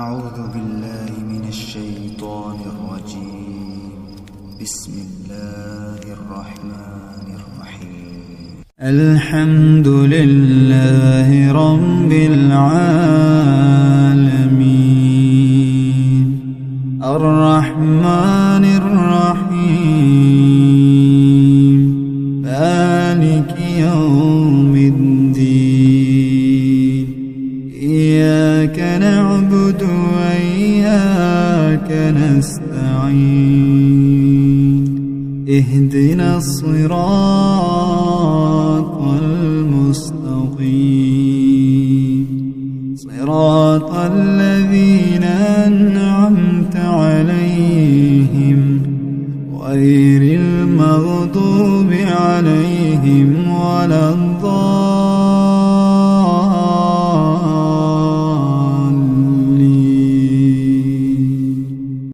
أعوذ بالله من الشيطان الرجيم. بسم الله الرحمن الرحيم. الحمد لله رب العالمين الرحمن الرحيم مالك يوم الدين إياك نعبد وإياك نستعين اهدنا الصراط المستقيم صراط الذين